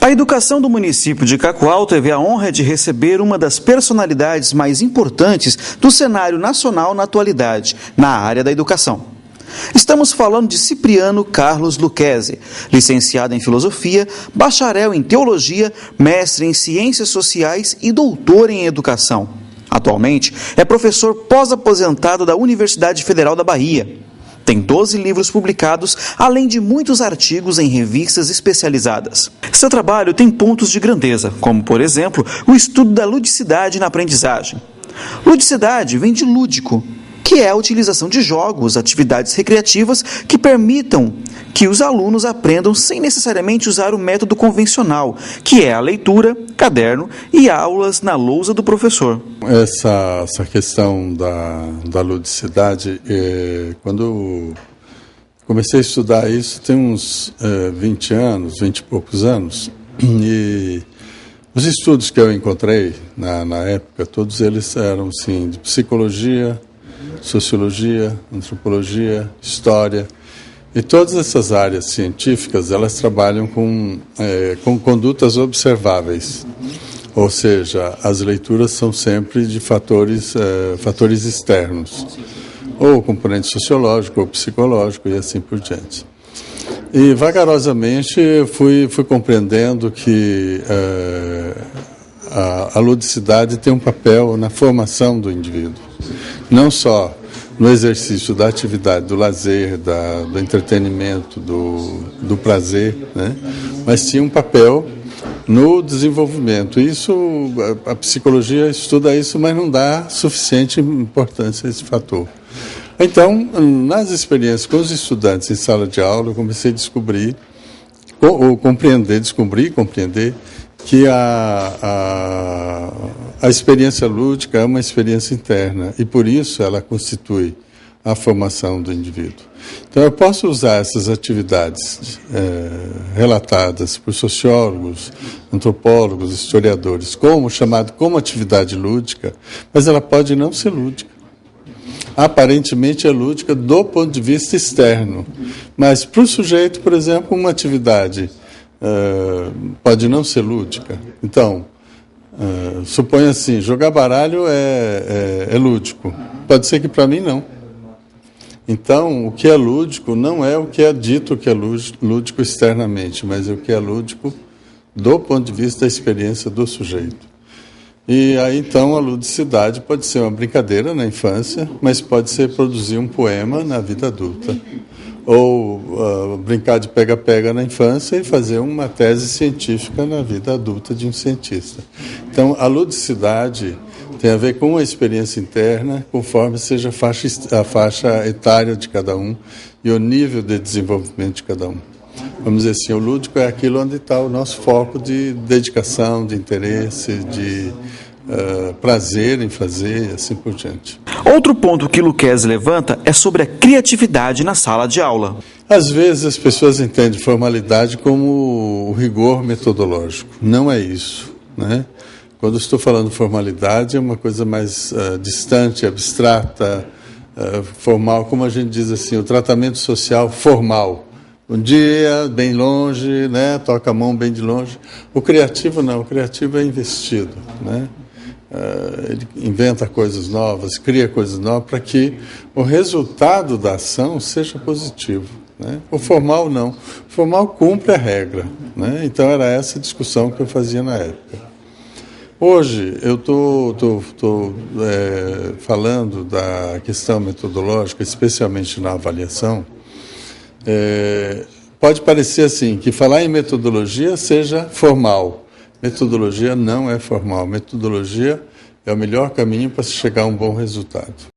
A educação do município de Cacoal teve a honra de receber uma das personalidades mais importantes do cenário nacional na atualidade, na área da educação. Estamos falando de Cipriano Carlos Lucchesi, licenciado em Filosofia, bacharel em Teologia, mestre em Ciências Sociais e doutor em Educação. Atualmente, é professor pós-aposentado da Universidade Federal da Bahia. Tem 12 livros publicados, além de muitos artigos em revistas especializadas. Seu trabalho tem pontos de grandeza, como, por exemplo, o estudo da ludicidade na aprendizagem. Ludicidade vem de lúdico, que é a utilização de jogos, atividades recreativas que permitam que os alunos aprendam sem necessariamente usar o método convencional, que é a leitura, caderno e aulas na lousa do professor. Essa questão da ludicidade, quando comecei a estudar isso, tem uns 20 e poucos anos, e os estudos que eu encontrei na época, todos eles eram assim, de psicologia, sociologia, antropologia, história, e todas essas áreas científicas, elas trabalham com condutas observáveis, ou seja, as leituras são sempre de fatores externos, ou componente sociológico, ou psicológico, e assim por diante. E vagarosamente fui compreendendo que a ludicidade tem um papel na formação do indivíduo, não só no exercício da atividade, do lazer, do entretenimento, do prazer, né? Mas tinha um papel no desenvolvimento. Isso, a psicologia estuda isso, mas não dá suficiente importância a esse fator. Então, nas experiências com os estudantes em sala de aula, eu comecei a descobrir e compreender que a experiência lúdica é uma experiência interna e, por isso, ela constitui a formação do indivíduo. Então, eu posso usar essas atividades relatadas por sociólogos, antropólogos, historiadores, como atividade lúdica, mas ela pode não ser lúdica. Aparentemente é lúdica do ponto de vista externo, mas para o sujeito, por exemplo, uma atividade pode não ser lúdica. Então, suponha assim, jogar baralho é lúdico. Pode ser que para mim não. Então, o que é lúdico não é o que é dito que é lúdico externamente, mas é o que é lúdico do ponto de vista da experiência do sujeito. E aí, então, a ludicidade pode ser uma brincadeira na infância, mas pode ser produzir um poema na vida adulta. Ou brincar de pega-pega na infância e fazer uma tese científica na vida adulta de um cientista. Então, a ludicidade tem a ver com a experiência interna, conforme seja a faixa etária de cada um e o nível de desenvolvimento de cada um. Vamos dizer assim, o lúdico é aquilo onde está o nosso foco de dedicação, de interesse, de prazer em fazer e assim por diante. Outro ponto que Lucchesi levanta é sobre a criatividade na sala de aula. Às vezes as pessoas entendem formalidade como o rigor metodológico. Não é isso, né? Quando estou falando formalidade, é uma coisa mais distante, abstrata, formal, como a gente diz assim, o tratamento social formal. Um dia, bem longe, né? Toca a mão bem de longe. O criativo não, o criativo é investido, né? Ele inventa coisas novas, cria coisas novas para que o resultado da ação seja positivo, né? O formal não. O formal cumpre a regra, né? Então era essa discussão que eu fazia na época. Hoje eu estou falando da questão metodológica, especialmente na avaliação. Pode parecer assim, que falar em metodologia seja formal. Metodologia não é formal. Metodologia é o melhor caminho para se chegar a um bom resultado.